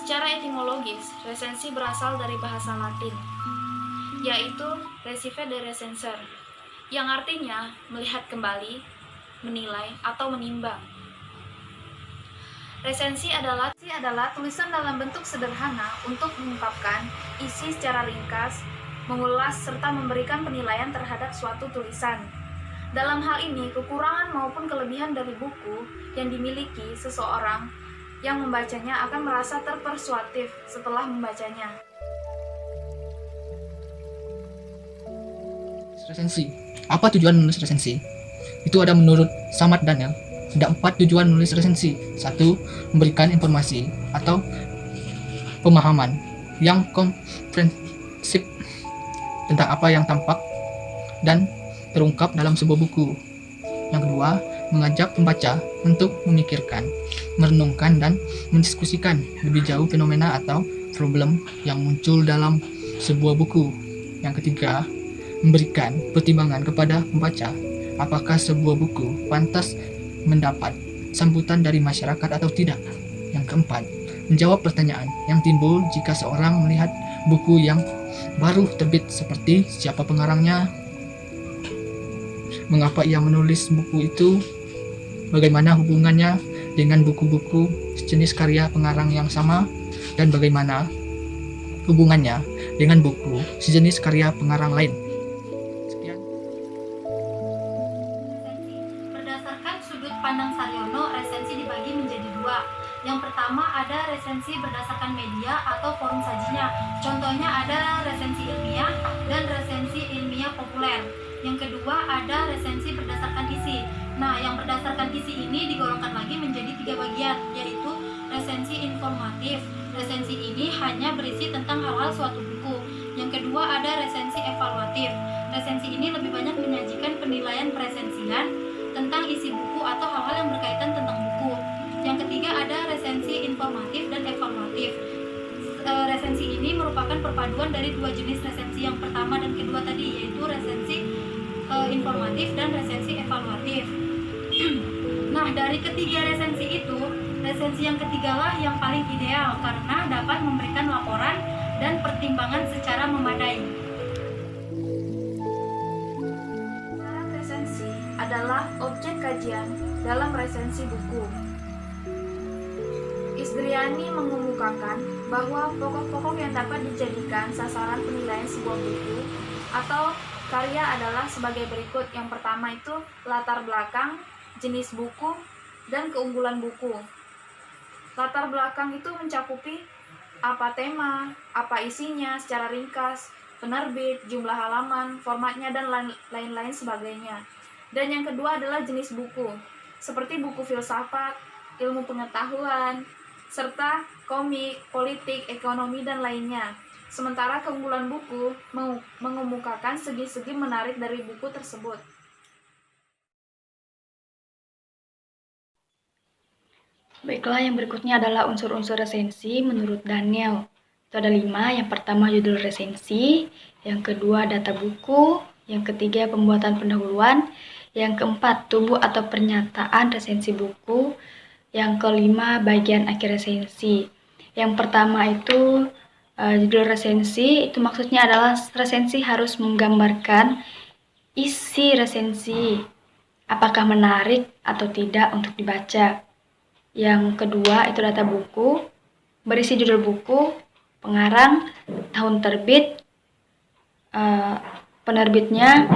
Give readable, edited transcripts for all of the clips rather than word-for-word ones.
Secara etimologis, resensi berasal dari bahasa Latin, yaitu recipe de recensor, yang artinya melihat kembali, menilai, atau menimbang. Resensi adalah tulisan dalam bentuk sederhana untuk mengungkapkan isi secara ringkas, mengulas, serta memberikan penilaian terhadap suatu tulisan. Dalam hal ini, kekurangan maupun kelebihan dari buku yang dimiliki seseorang yang membacanya akan merasa terpersuasif setelah membacanya. Resensi. Apa tujuan menulis resensi? Itu ada menurut Samad Daniel. Ada 4 tujuan menulis resensi. 1. Memberikan informasi atau pemahaman yang komprehensif tentang apa yang tampak dan terungkap dalam sebuah buku. Yang kedua, mengajak pembaca untuk memikirkan, merenungkan, dan mendiskusikan lebih jauh fenomena atau problem yang muncul dalam sebuah buku. Yang ketiga, memberikan pertimbangan kepada pembaca apakah sebuah buku pantas mendapat sambutan dari masyarakat atau tidak. Yang keempat, menjawab pertanyaan yang timbul jika seorang melihat buku yang baru terbit seperti siapa pengarangnya, mengapa ia menulis buku itu, bagaimana hubungannya dengan buku-buku sejenis karya pengarang yang sama, dan bagaimana hubungannya dengan buku sejenis karya pengarang lain. Sekian. Berdasarkan sudut pandang Saryono, resensi dibagi menjadi 2. Yang pertama ada resensi berdasarkan media atau forum sajinya. Contohnya ada resensi ilmiah dan resensi ilmiah populer. Yang kedua ada resensi berdasarkan isi. Nah, yang berdasarkan isi ini digolongkan lagi menjadi 3 bagian, yaitu resensi informatif. Resensi ini hanya berisi tentang hal-hal suatu buku. Yang kedua ada resensi evaluatif. Resensi ini lebih banyak menyajikan penilaian presensian tentang isi buku atau hal-hal yang berkaitan tentang buku. Yang ketiga ada resensi informatif dan evaluatif. Resensi ini merupakan perpaduan dari 2 jenis resensi yang pertama dan kedua tadi, yaitu resensi informatif dan resensi evaluatif. Nah, dari ketiga resensi itu, resensi yang ketigalah yang paling ideal karena dapat memberikan laporan dan pertimbangan secara memadai. Syarat resensi adalah objek kajian dalam resensi buku. Isdriani mengemukakan bahwa pokok-pokok yang dapat dijadikan sasaran penilaian sebuah buku atau karya adalah sebagai berikut. Yang pertama itu latar belakang, jenis buku, dan keunggulan buku. Latar belakang itu mencakupi apa tema, apa isinya secara ringkas, penerbit, jumlah halaman, formatnya, dan lain-lain sebagainya. Dan yang kedua adalah jenis buku, seperti buku filsafat, ilmu pengetahuan, serta komik, politik, ekonomi, dan lainnya. Sementara keunggulan buku mengemukakan segi-segi menarik dari buku tersebut. Baiklah, yang berikutnya adalah unsur-unsur resensi menurut Daniel. Itu ada 5. Yang pertama judul resensi, yang kedua data buku, yang ketiga pembuatan pendahuluan, yang keempat tubuh atau pernyataan resensi buku, yang kelima bagian akhir resensi. Yang pertama itu judul resensi, itu maksudnya adalah resensi harus menggambarkan isi resensi, apakah menarik atau tidak untuk dibaca. Yang kedua itu data buku, berisi judul buku, pengarang, tahun terbit, penerbitnya,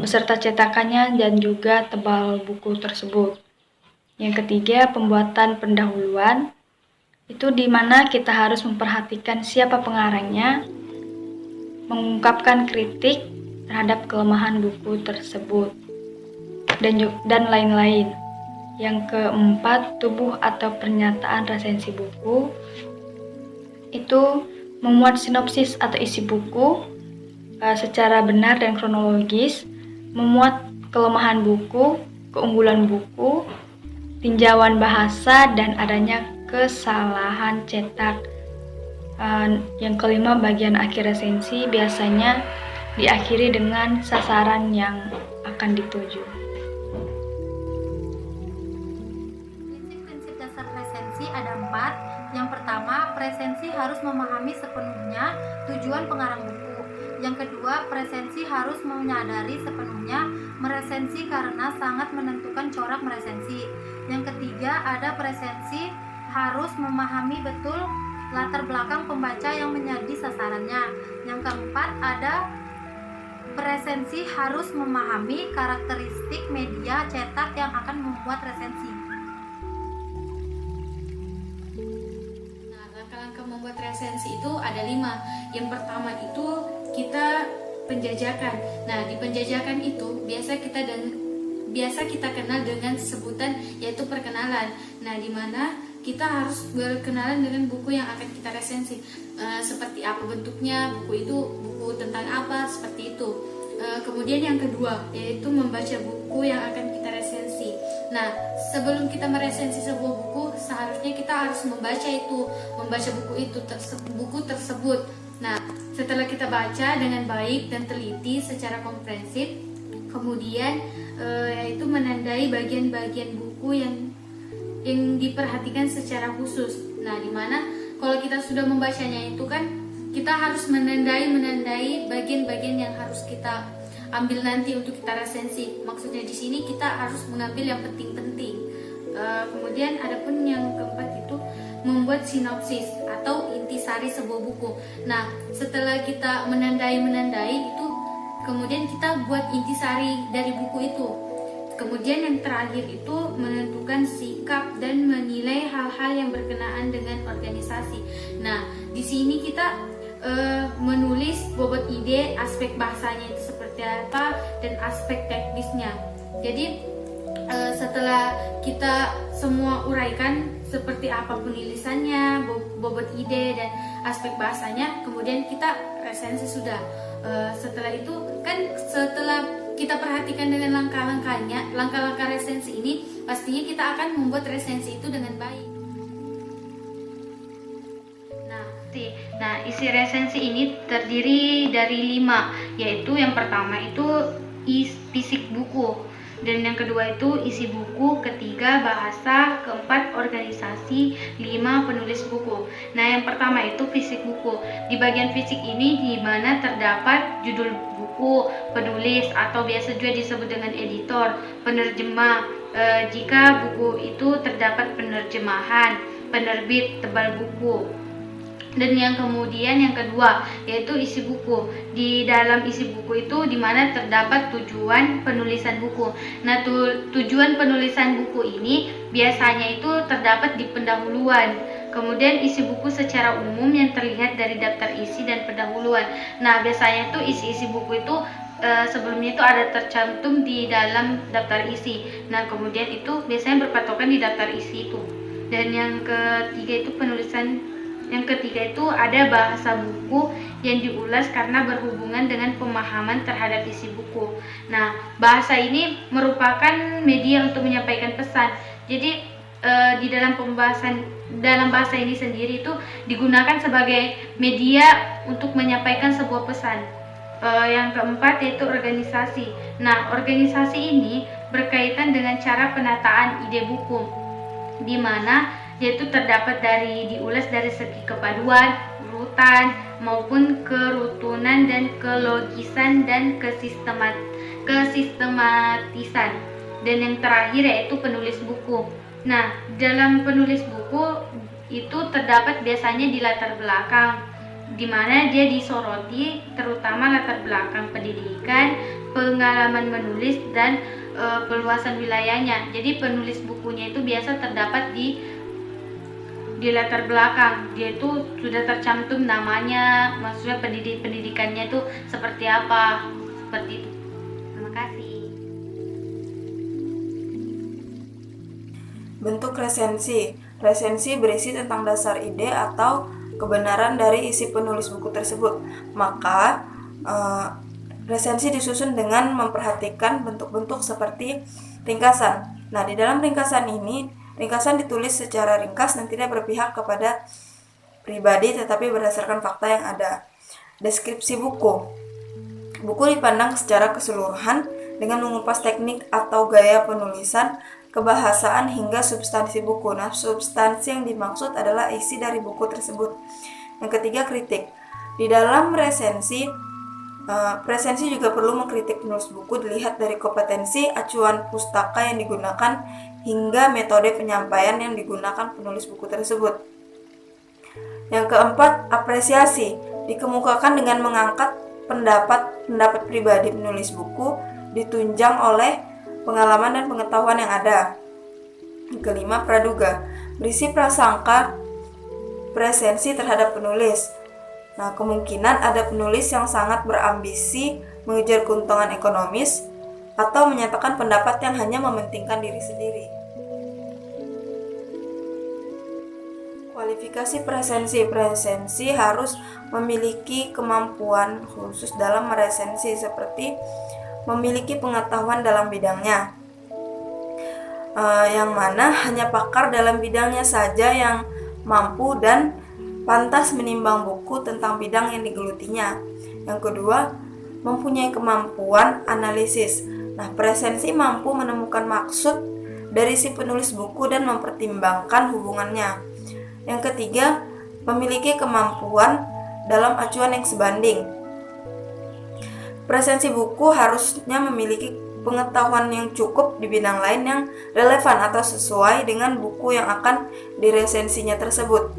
beserta cetakannya, dan juga tebal buku tersebut. Yang ketiga pembuatan pendahuluan, itu di mana kita harus memperhatikan siapa pengarangnya, mengungkapkan kritik terhadap kelemahan buku tersebut, dan lain-lain. Yang keempat, tubuh atau pernyataan resensi buku, itu memuat sinopsis atau isi buku secara benar dan kronologis, memuat kelemahan buku, keunggulan buku, tinjauan bahasa, dan adanya kesalahan cetak. Yang kelima, bagian akhir resensi biasanya diakhiri dengan sasaran yang akan dituju. Prinsip-prinsip dasar resensi ada 4. Yang pertama, presensi harus memahami sepenuhnya tujuan pengarang buku. Yang kedua, presensi harus menyadari sepenuhnya meresensi karena sangat menentukan corak meresensi. Yang ketiga, ada presensi harus memahami betul latar belakang pembaca yang menjadi sasarannya. Yang keempat, ada presensi harus memahami karakteristik media cetak yang akan membuat resensi. Nah, langkah-langkah membuat resensi itu ada 5. Yang pertama itu kita penjajakan. Nah, di penjajakan itu biasa kita kenal dengan sebutan yaitu perkenalan. Nah, di mana kita harus berkenalan dengan buku yang akan kita resensi. Seperti apa bentuknya, buku itu buku tentang apa, seperti itu. Kemudian yang kedua yaitu membaca buku yang akan kita resensi. Nah, sebelum kita meresensi sebuah buku, seharusnya kita harus membaca buku tersebut. Nah, setelah kita baca dengan baik dan teliti secara komprehensif, kemudian yaitu menandai bagian-bagian buku yang diperhatikan secara khusus. Nah, dimana kalau kita sudah membacanya itu kan kita harus menandai bagian-bagian yang harus kita ambil nanti untuk kita resensi. Maksudnya di sini kita harus mengambil yang penting-penting. Kemudian adapun yang keempat itu membuat sinopsis atau intisari sebuah buku. Nah, setelah kita menandai itu, kemudian kita buat intisari dari buku itu. Kemudian yang terakhir itu menentukan sikap dan menilai hal-hal yang berkenaan dengan organisasi. Nah, di sini kita menulis bobot ide, aspek bahasanya itu seperti apa, dan aspek teknisnya. Jadi setelah kita semua uraikan seperti apa penulisannya, bobot ide, dan aspek bahasanya, kemudian kita resensi sudah. Setelah itu kan setelah kita perhatikan dengan langkah-langkah resensi ini, pastinya kita akan membuat resensi itu dengan baik. Nah, isi resensi ini terdiri dari 5, yaitu yang pertama itu fisik buku, dan yang kedua itu isi buku, ketiga bahasa, keempat organisasi, 5 penulis buku. Nah, yang pertama itu fisik buku. Di bagian fisik ini di mana terdapat judul buku, penulis atau biasa juga disebut dengan editor, penerjemah, jika buku itu terdapat penerjemahan, penerbit, tebal buku. Dan yang kemudian yang kedua yaitu isi buku. Di dalam isi buku itu di mana terdapat tujuan penulisan buku. Nah, tujuan penulisan buku ini biasanya itu terdapat di pendahuluan. Kemudian isi buku secara umum yang terlihat dari daftar isi dan pendahuluan. Nah, biasanya itu isi-isi buku itu sebelumnya itu ada tercantum di dalam daftar isi. Nah, kemudian itu biasanya berpatokan di daftar isi itu. Dan yang ketiga itu ada bahasa buku yang diulas karena berhubungan dengan pemahaman terhadap isi buku. Nah, bahasa ini merupakan media untuk menyampaikan pesan. Jadi di dalam bahasa ini sendiri itu digunakan sebagai media untuk menyampaikan sebuah pesan. Yang keempat yaitu organisasi. Nah, organisasi ini berkaitan dengan cara penataan ide buku, di mana yaitu terdapat diulas dari segi kepaduan, urutan, maupun kerutunan dan kelogisan dan kesistematisan. Dan yang terakhir yaitu penulis buku. Nah, dalam penulis buku itu terdapat biasanya di latar belakang, di mana dia disoroti terutama latar belakang pendidikan, pengalaman menulis, dan peluasan wilayahnya. Jadi penulis bukunya itu biasa terdapat di latar belakang, dia itu sudah tercantum namanya, maksudnya pendidikannya itu seperti apa, seperti itu. Terima kasih. Bentuk resensi. Resensi berisi tentang dasar ide atau kebenaran dari isi penulis buku tersebut. Maka resensi disusun dengan memperhatikan bentuk-bentuk seperti ringkasan. Nah, di dalam ringkasan ini, ringkasan ditulis secara ringkas dan tidak berpihak kepada pribadi tetapi berdasarkan fakta yang ada. Deskripsi buku. Buku dipandang secara keseluruhan dengan mengupas teknik atau gaya penulisan, kebahasaan hingga substansi buku. Nah, substansi yang dimaksud adalah isi dari buku tersebut. Yang ketiga, kritik. Di dalam resensi juga perlu mengkritik penulis buku dilihat dari kompetensi, acuan pustaka yang digunakan, hingga metode penyampaian yang digunakan penulis buku tersebut. Yang keempat, apresiasi. Dikemukakan dengan mengangkat pendapat pribadi penulis buku, ditunjang oleh pengalaman dan pengetahuan yang ada. Yang kelima, praduga. Berisi prasangka presensi terhadap penulis. Nah, kemungkinan ada penulis yang sangat berambisi mengejar keuntungan ekonomis atau menyatakan pendapat yang hanya mementingkan diri sendiri. Kualifikasi presensi. Presensi harus memiliki kemampuan khusus dalam meresensi, seperti memiliki pengetahuan dalam bidangnya, yang mana hanya pakar dalam bidangnya saja yang mampu dan pantas menimbang buku tentang bidang yang digelutinya. Yang kedua, mempunyai kemampuan analisis. Nah, presensi mampu menemukan maksud dari si penulis buku dan mempertimbangkan hubungannya. Yang ketiga, memiliki kemampuan dalam acuan yang sebanding. Presensi buku harusnya memiliki pengetahuan yang cukup di bidang lain yang relevan atau sesuai dengan buku yang akan diresensinya tersebut.